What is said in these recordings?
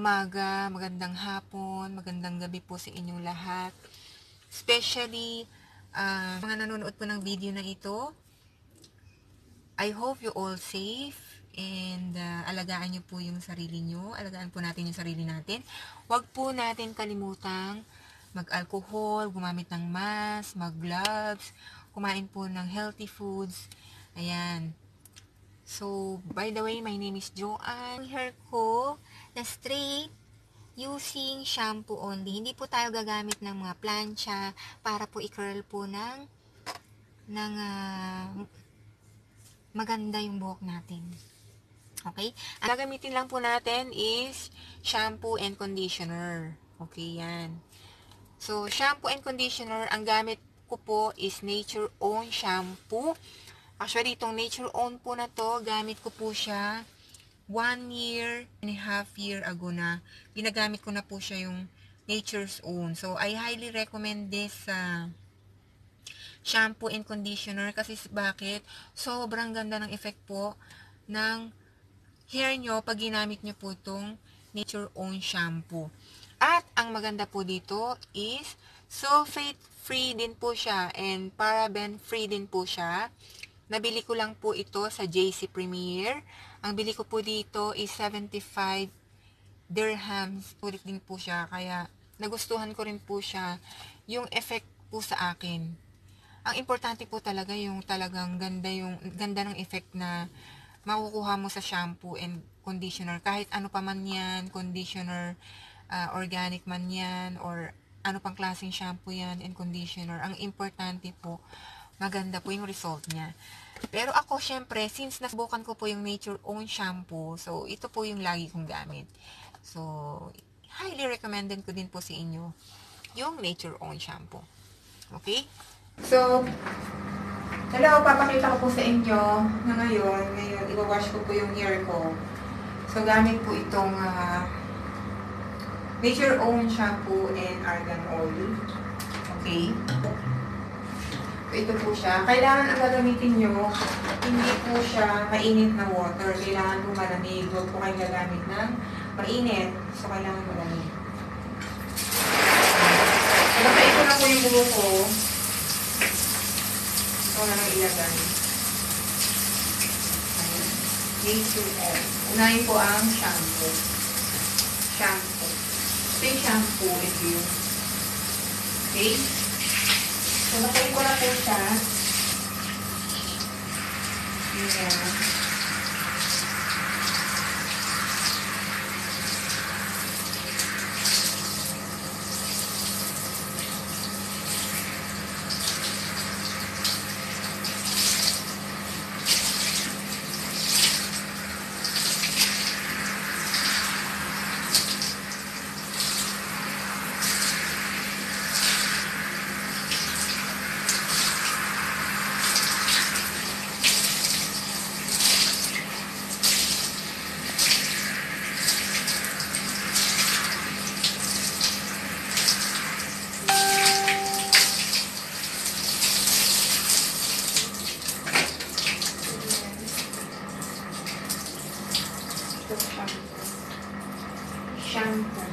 umaga, magandang hapon, magandang gabi po sa inyong lahat. Especially, mga nanonood po ng video na ito. I hope you all safe and alagaan nyo po yung sarili nyo. Alagaan po natin yung sarili natin. Huwag po natin kalimutang mag-alcohol, gumamit ng mask, mag-gloves, kumain po ng healthy foods. Ayan. So, by the way, my name is Joanne. Hair ko na straight using shampoo only. Hindi po tayo gagamit ng mga plancha para po i-curl po ng maganda yung buhok natin. Okay? Ang gagamitin lang po natin is shampoo and conditioner. Okay, yan. So, shampoo and conditioner, ang gamit ko po is Nature Own shampoo. Actually, itong Nature Own po na to, gamit ko po siya 1 year and a half year ago na. Ginagamit ko na po siya yung Nature's Own. So, I highly recommend this shampoo and conditioner kasi bakit? Sobrang ganda ng effect po ng hair nyo pag ginamit nyo po itong Nature Own shampoo. At ang maganda po dito is sulfate free din po siya and paraben free din po siya. Nabili ko lang po ito sa JC Premier. Ang bili ko po dito is 75 dirhams. Ulit din po siya. Kaya nagustuhan ko rin po siya. Yung effect po sa akin. Ang importante po talaga yung talagang ganda ng effect na makukuha mo sa shampoo and conditioner. Kahit ano pa man yan, conditioner, organic man yan, or ano pang klaseng shampoo yan and conditioner. Ang importante po, maganda po yung result niya. Pero ako, syempre, since nasubukan ko po yung Nature Own shampoo, so ito po yung lagi kong gamit. So, highly recommended ko din po sa inyo yung Nature Own shampoo. Okay? So, hello, papakita ko po sa inyo na ngayon, i-wash ko po yung hair ko. So, gamit po itong Nature Own shampoo and argan oil. Okay? Ito po siya. Kailangan ang gagamitin nyo, hindi po siya mainit na water. Kailangan po malamig. Huwag po kayo gagamit ng mainit. So, kailangan malamig. Nakain ko na po yung buho ko. Ito na lang ilagay. Nature Own. Unahin po ang shampoo. Shampoo. Ito yung shampoo. Ito yung. Okay? So, nakain ko na po siya. Ayan. Shampoo.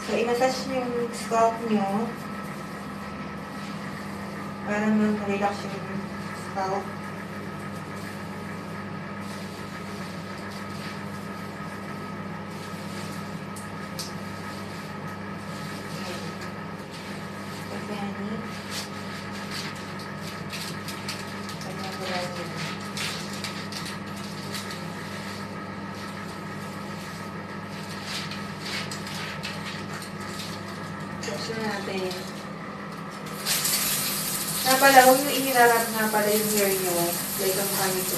So, i-massage nyo yung scalp nyo para mag-relax yung scalp. Organic. Tapos natin. Pala, huwag nyo inirarap nga pala yung hair nyo. Like ang kanito.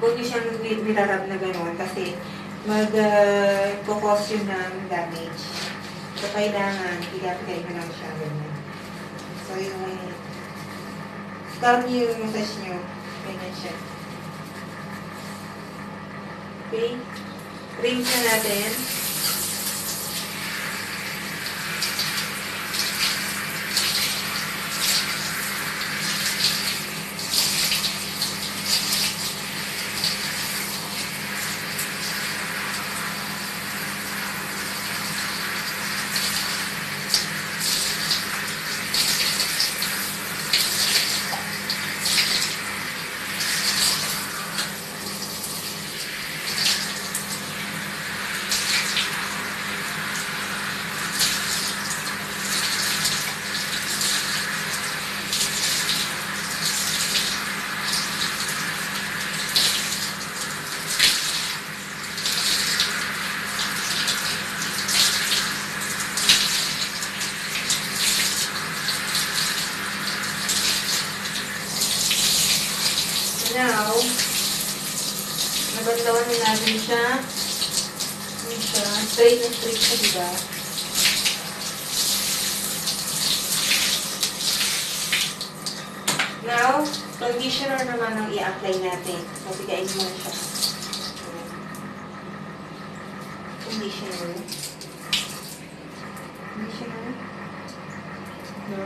Huwag nyo siyang nirarap na gano'n kasi mag-cause yun ng damage. So, kailangan ilapagay mo lang siya ganyan. yung scalp nyo, yung massage nyo. Ganyan siya. Okay? Rinse na natin. Now, nabandawan na natin siya. Yun siya. Straight na straight siya, diba? Now, conditioner naman ang i-apply natin. So, bigayin mo na siya. Conditioner. Conditioner. No?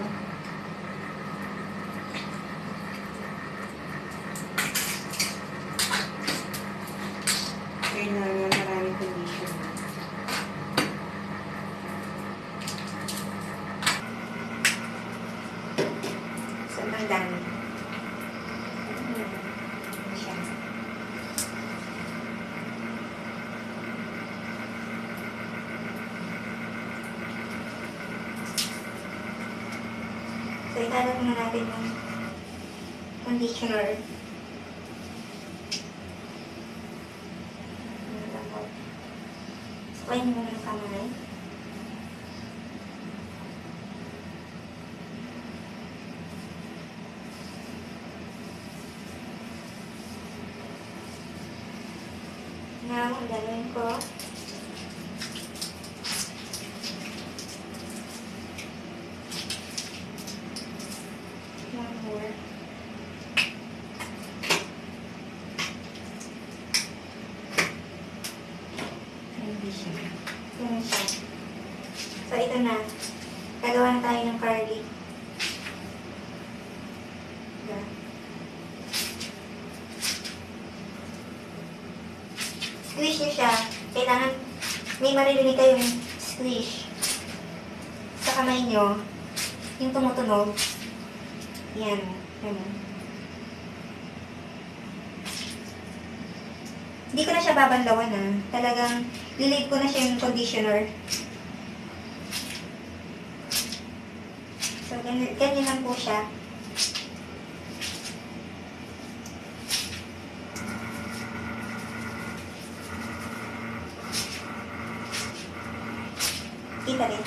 Kailangan maraming conditioner. Saan ang dami? Siya. So, italat muna natin yung conditioner. Square mo muna ng kamay. Now, ang gagawin ko, one more. Ganun siya. So, ito na. Gagawa na tayo ng curly. Diba? Squish nyo siya. Kailangan may maririnig kayong squish sa kamay nyo. Yung tumutunog. Yan. Ganun. Hindi ko na siya babanlawan na. Talagang lilid ko na siya yung conditioner. So, ganyan lang po siya. Kita rin.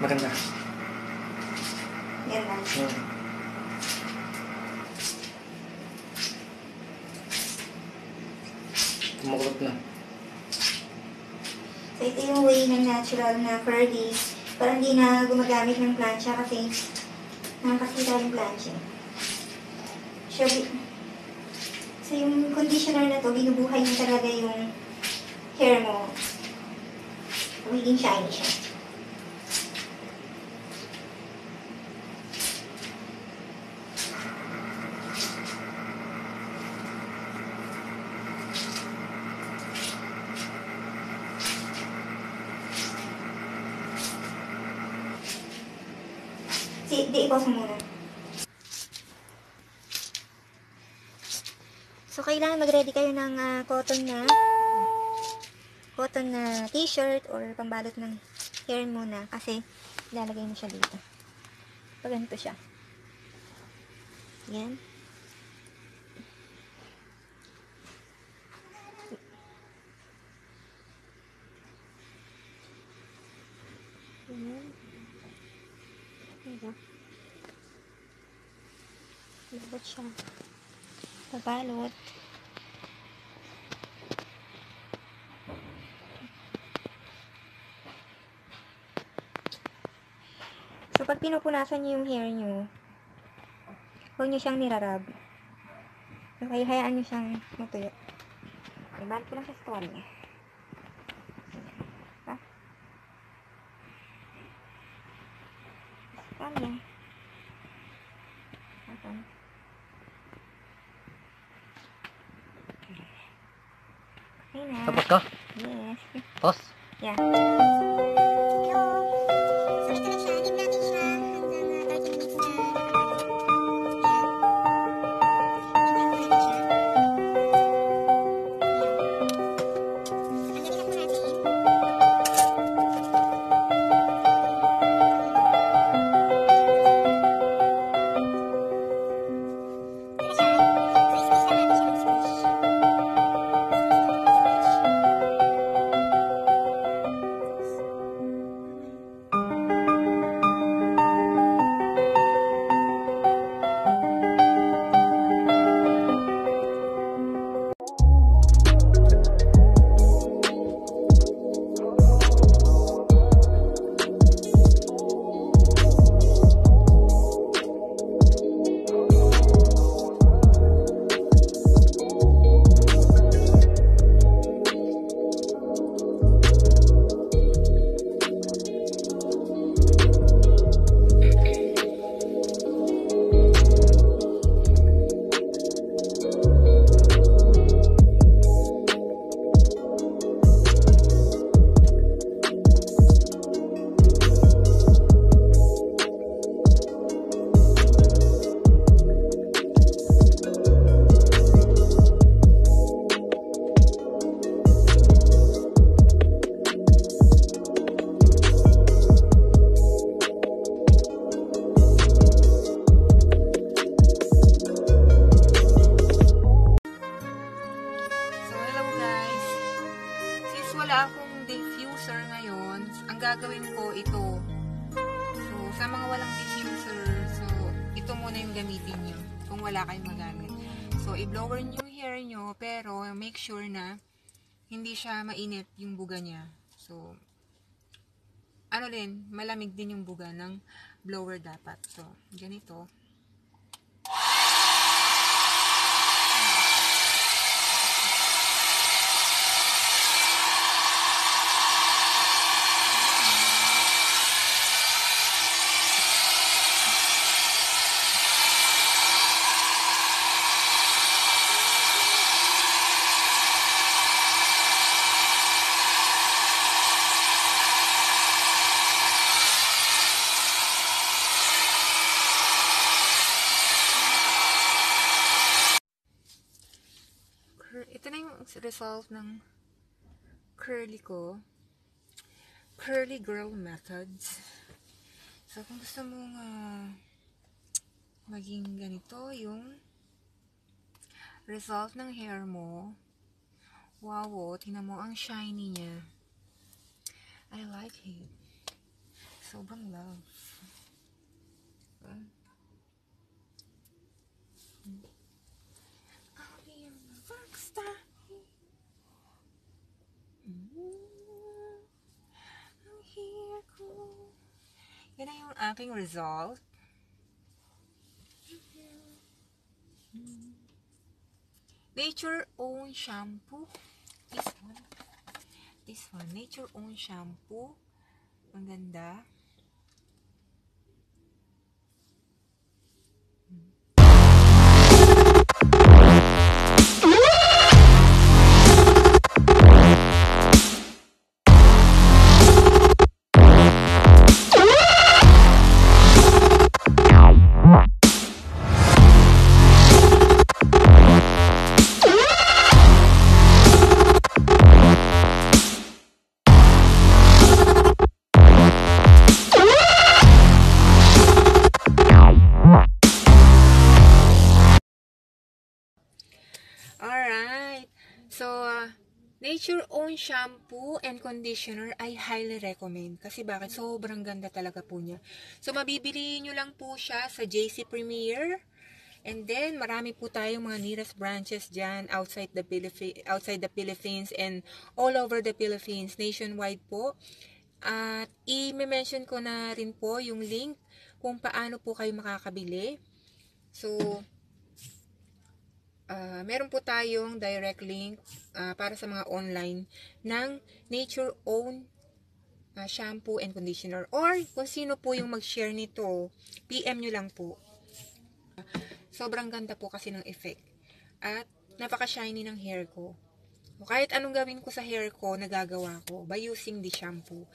Maganda. Yan lang. Kumukulot na. So, ito yung way ng natural na curly. Parang hindi na gumagamit ng plancha kasi nakakasita yung plancha. So, yung conditioner na to, binubuhay niya talaga yung hair mo. Magiging shiny siya. I-pause mo muna. So, kailangan mag-ready kayo ng cotton na t-shirt or pambalot ng hair muna kasi ilalagay mo siya dito. Pag ganito siya. Yan. Balot siya. Pabalot. So, pag pinupunasan nyo yung hair nyo, huwag nyo siyang nirarab. So, hayaan nyo siyang matuyo. Ibalik ko lang sa story. Ha? Story. Ito. Okay na. Tapos ka? Yes. Pause? Yeah. Hello. So, ito na siya. Leave natin siya hanggang 30 minutes na. Ayan. Leave natin siya. Ayan. Tanggalin na po natin. Ito na siya. So, i-squeeze lang natin siya ng squeeze. So, hello guys. Since wala akong diffuser ngayon, ang gagawin ko ito. So, sa mga walang diffuser, so, ito muna yung gamitin nyo kung wala kayong magamit. So, i-blower nyo yung hair nyo, pero make sure na hindi siya mainit yung buga niya. So, ano din, malamig din yung buga ng blower dapat. So, ganito. Ito na yung result ng curly ko. Curly girl methods. So, kung gusto mong maging ganito yung result ng hair mo, wow, tingnan mo, ang shiny niya. I like it. Sobrang love. I'll be a rockstar. I'm here, cool. Yan na yung aking result. Nature Own Shampoo. This one. Nature Own Shampoo. Ang ganda. Alright. So, Nature Own Shampoo and Conditioner I highly recommend. Kasi bakit? Sobrang ganda talaga po niya. So, mabibili nyo lang po siya sa JC Premier. And then, marami po tayong mga nearest branches dyan outside the Philippines and all over the Philippines, nationwide po. At i-mention ko na rin po yung link kung paano po kayo makakabili. So, meron po tayong direct link para sa mga online ng Nature Own shampoo and conditioner. Or, kung sino po yung mag-share nito, PM nyo lang po. Sobrang ganda po kasi ng effect. At, napaka-shiny ng hair ko. Kahit anong gawin ko sa hair ko, nagagawa ko by using the shampoo.